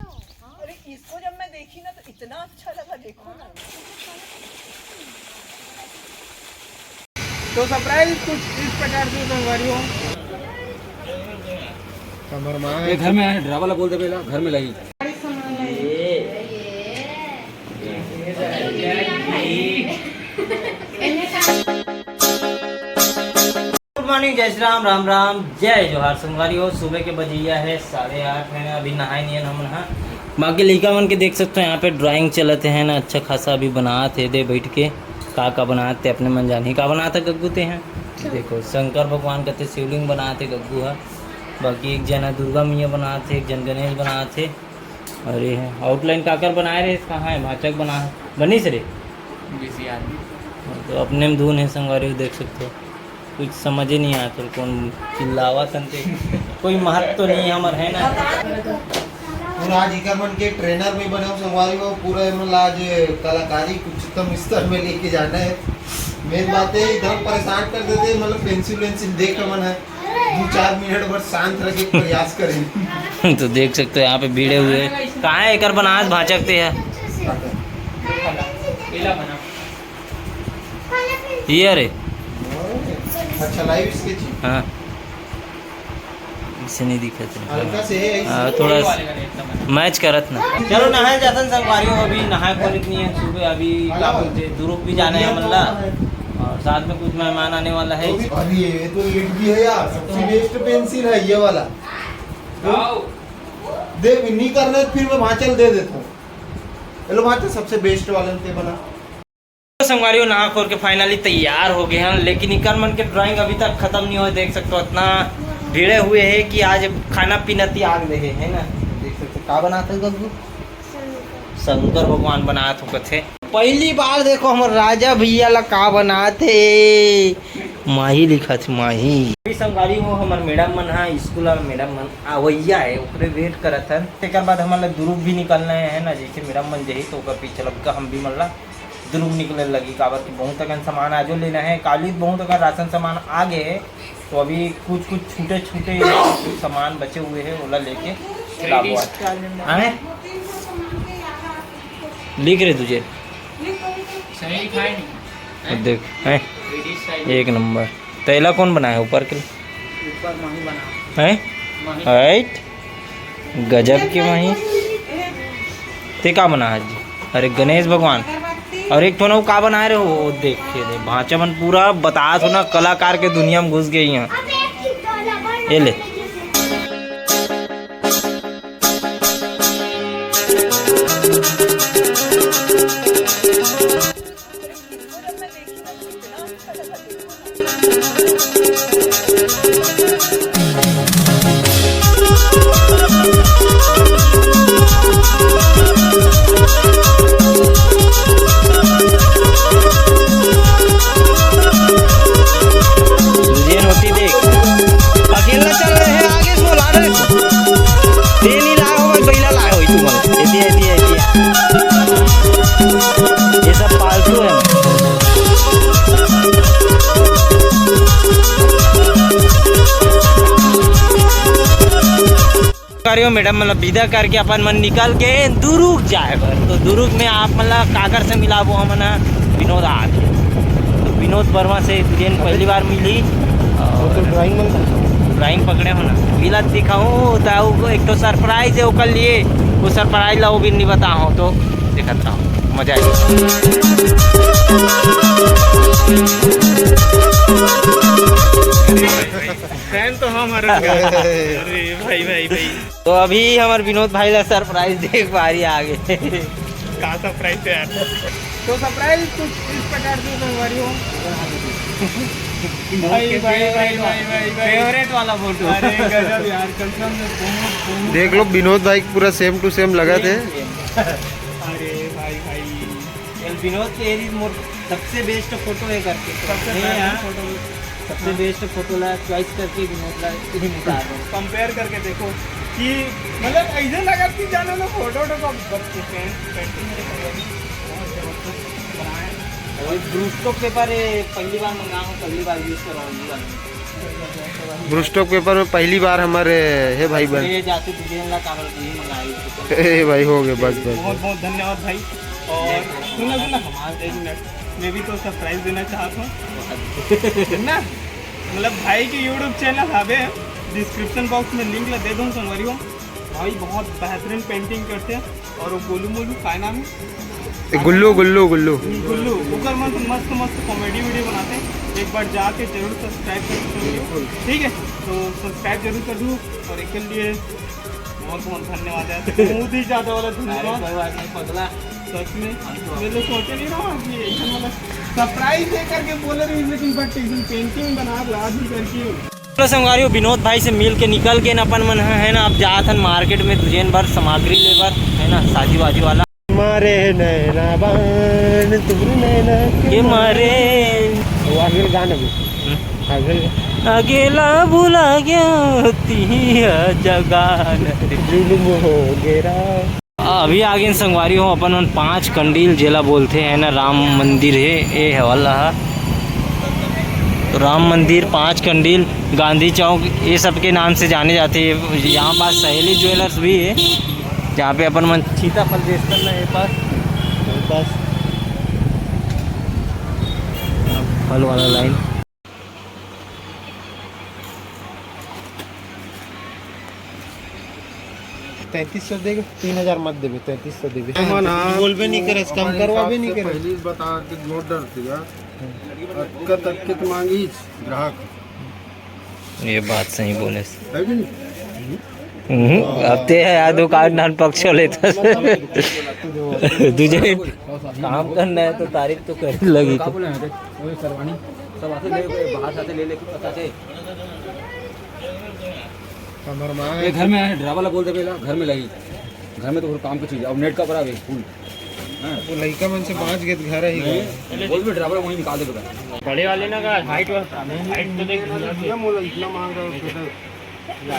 अरे इसको जब मैं देखी ना तो इतना अच्छा लगा, देखो ना। तो सरप्राइज कुछ इस प्रकार से संगवारी घर में है, ड्राइवर बोल दे पहला घर में लगी। गुड मॉर्निंग, जय श्री राम, राम राम, जय जोहार। संगवारी हो, सुबह के बजिया है 8:30 है। अभी नहाए नहीं है हम नहा। बाकी लड़का मन के देख सकते हो यहाँ पे ड्राइंग चलते हैं ना, अच्छा खासा अभी बनाते दे बैठ के। का बनाते अपने मन जानी का बनाते गग्गू ते हैं। देखो शंकर भगवान कहते शिवलिंग बनाते गग्गू है। बाकी एक जना दुर्गा मैया बनाते, एक जन गणेश बनाते। और ये है आउटलाइन काकर बनाए रहे, कहाँ है भाचक बना बनी से रे तो अपने में धुन है। संगवारी देख सकते हो, कुछ समझ ही नहीं आता कौन चिल्लावा तंते कोई महत्व तो नहीं हमार है ना। पूरा आज इकरमन के ट्रेनर में बने हो संगवारी हो, पूरा मतलब आज कलाकारी उच्चतम स्तर में लेके जाना है। मेन बात है इधर परेशान कर देते, मतलब पेंसिल देख मन है 2-4 मिनट बस शांत रह के प्रयास करें। तो देख सकते हो यहाँ पे भीड़े हुए कहाँ है एक बनास भाचकते है ये अरे अच्छा लाइव स्केच हाँ इसे नहीं दिखते हल्का से है थोड़ा मैच करत ना। चलो नहाए जाता संगवारी हो, अभी नहाए को इतनी है सुबह। अभी क्या बोलते दुरुप भी जाना है मल्ला, और साथ में कुछ मेहमान आने वाला है। अरे ये तो लीड भी है यार, सबसे बेस्ट पेंसिल है ये वाला। देख नहीं करना फिर मैं भांचल दे देता हूँ। चलो भांचल सबसे बेस्ट वाला ते बना। संगवारी नहा खोर के फाइनली तैयार हो गए हैं, लेकिन इकर मन के ड्राइंग अभी तक खत्म नहीं हुए। देख सकते हो इतना भीड़े हुए हैं कि आज खाना पीना त्याग रहे है ना। देख सकते का बनाते गग्गू, शंकर भगवान बनाते हो कथे। पहली बार देखो हमारे राजा भैया ला का बनाते माही लिखा थे माही। अभी संगवारी हो हमारे मैडम मन है स्कूल में, मैडम मन आवैया है ओकरे वेट करत है। एक बाद हमारे दुरुप भी निकलना है ना, जैसे मैडम मन जही तो पीछे लग का हम भी मतलब दुरुप निकलने लगी। काबर की बहुत अगर सामान आजो लेना है, काली बहुत अगर राशन सामान आ गए है, तो अभी कुछ छोटे छोटे सामान बचे हुए हैं ओला लेके लिख रहे तुझे देख है एक नंबर। तेला कौन बना है ऊपर के है गजब के वहीं ते का बना है जी। अरे गणेश भगवान और एक तो का बना रहे हो देख के दे भाचा मन पूरा बता दो ना, कलाकार के दुनिया में घुस गई यहाँ। ये ले मैडम मतलब विदा करके अपन मन निकल के दुरुक जाए बर। तो दुरुक में आप मतलब काकर से मिला वो हम ना विनोद आके, तो विनोद वर्मा से ट्रेन पहली बार मिली और तो ड्राइंग पकड़े हो ना मिला दिखाऊँ तो एक तो सरप्राइज है वो कर लिए, वो सरप्राइज ला वो भी नहीं बताऊँ तो दिखाता हूँ मजा फैन तो हम अरे भाई तो अभी हमारे विनोद भाई ला सरप्राइज देख पा रही आगे का सरप्राइज है यार। तो सरप्राइज कुछ इस प्रकार से संगवारी हो भाई फेवरेट वाला फोटो। अरे गजब यार, कसम से देख लो विनोद भाई पूरा सेम टू सेम लगा थे। अरे भाई विनोद के मोर सबसे बेस्ट फोटो है करके सबसे बेस्ट फोटो ला चॉइस करके विनोद ला इन्हीं मुका दो। कंपेयर करके देखो कि मतलब ऐसे लगा कि जानो ना फोटो का और ब्रूस्टो पेपर पहली बार मंगाऊँ, पहली बार यूज़ कर रहा हूँ। ब्रूस्टॉक पेपर में पहली बार हमारे है भाई बन ये जाते दुजेन ला काबर की मंगाई ए भाई हो गए बस बस बहुत बहुत धन्यवाद भाई। और सुना एक मिनट, मैं भी तो सरप्राइज देना चाहता हूँ ना, मतलब भाई के यूट्यूब चैनल हवे डिस्क्रिप्शन बॉक्स में लिंक दे दूँ संगवारी हो। भाई बहुत बेहतरीन पेंटिंग करते हैं और वो गोलू मोलू का नाम है गुल्लू गुल्लू गुल्लू गुल्लू उकर मस्त मस्त कॉमेडी वीडियो बनाते हैं। एक बार जाके जरूर सब्सक्राइब कर, ठीक है? तो सब्सक्राइब जरूर कर दूँ और इसके लिए बहुत बहुत धन्यवाद है, बहुत ही ज़्यादा वाला धन्यवाद। सच में मैं तो सोचे नहीं रहा कि मतलब सरप्राइज दे करके बोल रही हूँ, लेकिन बट पेंटिंग बना आज ही करके। चलो संगवारी विनोद भाई से मिल के निकल के न अपन मन है ना अब जात हन मार्केट में दुजेन भर सामग्री लेबर है ना शादी बाजी वाला मारे नैना बान तुमरे नैना के मारे वो आगे गाना भी आगे अकेला भुला गया तिया जगान जुलुम हो गेरा। अभी आगे संगवारी हो अपन मन 5 कंडील जेला बोलते हैं ना राम मंदिर है ये है वाला तो राम मंदिर 5 कंडील गांधी चौक ये सब के नाम से जाने जाते हैं। यहाँ पास सहेली ज्वेलर्स भी है जहाँ पे अपन मन सीताफल बेचते हैं पास फल वाला लाइन। 3300 देगा 3000 मत देवे 3300 देवे बोल भी नहीं करे कम करवा भी नहीं करे पहले बता के ऑर्डर दिया तक के मांगी ग्राहक ये बात सही बोले है कि नहीं? अब ते है दुकान नान पक्ष लेता तुझे काम करना है तो तारीफ तो कर लगी तो सब आते ले बाहर से ले लेके पता है हमर मां ये घर में ड्राइवर वाला बोल दे पहला घर में लगी घर में तो काम की चीज अब नेट का बड़ा है फुल वो लड़का मन से 5 गेट घर ही गए बोल भी ड्राइवर वहीं निकाल दे बेटा बड़े वाले ना का हाइट तो देख इतना मांग रहा है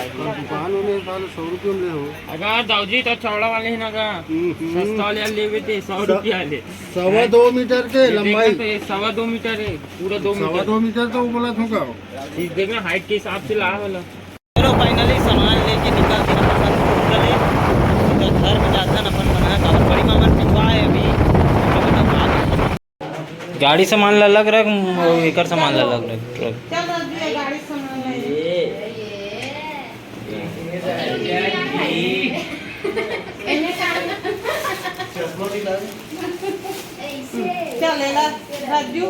दुकान होने साल 100 रुपये में ले हो अगर दाऊजी तो चौड़ा वाले ना का सस्ता वाले ले थे 100 रुपया ले 2.25 मीटर के लंबाई 2.25 मीटर है पूरा 2 मीटर 2.25 मीटर तो बोला था ठीक देखना हाइट के हिसाब से ला वाला। चलो फाइनली सामान लेके निकल के निकले तो घर में जाता ना अपन बना का बड़ी मामा पिंगवा है अभी गाड़ी सामान ला लग रहा एकर सामान ला लग रहा ट्रक चल रजू गाड़ी सामान ले चल ले ला रजू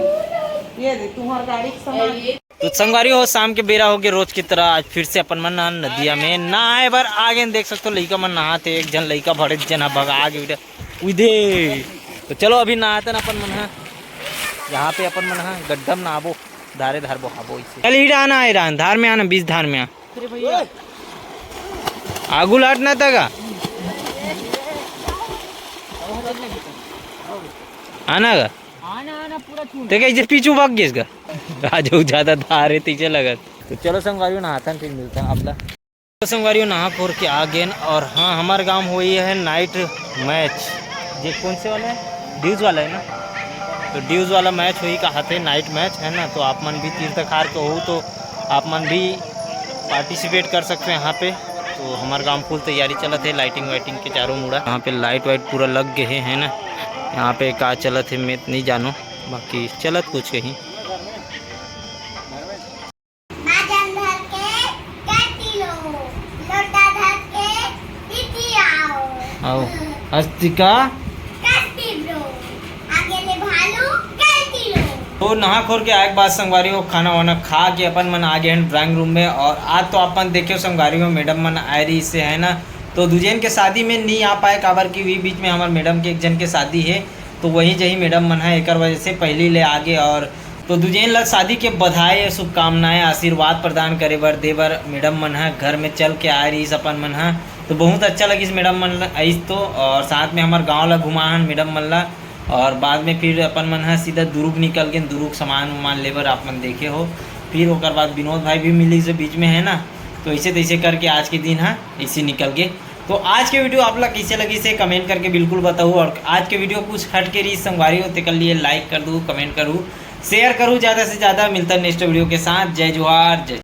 ये दे तुम्हार गाड़ी का सामान। तो संगवारी हो शाम के बेरा हो गए रोज की तरह आज फिर से अपन मन नदिया में नहाए बार आगे देख सकते हो लड़का मन नहाते एक जन लड़का भड़े जन भगा आगे उधे तो चलो अभी नहाते ना अपन मन यहाँ पे अपन मन गड्ढा में नहाबो धारे धार बहाबो इसे चल हीरा आना ईरान धार में आना 20 धार में आगू लाटना था आना गा देखा इसे पीछू भाग गए इसका आज ज्यादा धार है तीजे लगा तो चलो संगवारियों नहाता फिर मिलता है आपला तो संगवारियों नहा खोर के आ गए और हाँ हमारे गांव हुई है नाइट मैच ये कौन से वाला है ड्यूज वाला है ना तो ड्यूज वाला मैच हुई कहते नाइट मैच है ना तो आप मन भी तीर्थखार को हो तो आप मन भी पार्टिसिपेट कर सकते हैं यहाँ पे। तो हमारे गांव फुल तैयारी चलत है लाइटिंग वाइटिंग के चारों मुड़ा यहाँ पे लाइट वाइट पूरा लग गए है ना यहाँ पे का चलत है मैं नहीं जानो बाकी चलत कुछ कहीं आओ अस्तिका तो नहा खोर के आए बाद संगवारी हो खाना वाना खा के अपन मन आ गए हैं ड्राइंग रूम में। और आज तो अपन देखे संगवारी हो मैडम मन आए रही से है ना तो दुजेन के शादी में नहीं आ पाए काबर की हुई बीच में हमारे मैडम के एक जन के शादी है तो वही जही मैडम मन है एक वजह से पहले ले आगे। और तो दुजेन ला शादी के बधाई शुभकामनाएं आशीर्वाद प्रदान करे बर दे बर मैडम मन है घर में चल के आए रही अपन मन है तो बहुत अच्छा लगी इस मैडम मन आई तो। और साथ में हमारे गाँव ला घुमाहन मैडम मन ला और बाद में फिर अपन मन है सीधा दुरुग निकल गए दुरुग सामान वामान लेबर आप मन देखे हो फिर ओकर बाद विनोद भाई भी मिली से बीच में है ना तो ऐसे तैसे करके आज के दिन है इसी निकल गए। तो आज के वीडियो आप लोग कैसे लगी से कमेंट करके बिल्कुल बताओ और आज के वीडियो कुछ हट के रही संगवारी होते कर लिए लाइक कर दूँ कमेंट करूँ शेयर करूँ ज़्यादा से ज़्यादा। मिलता है नेक्स्ट वीडियो के साथ। जय जोहार जय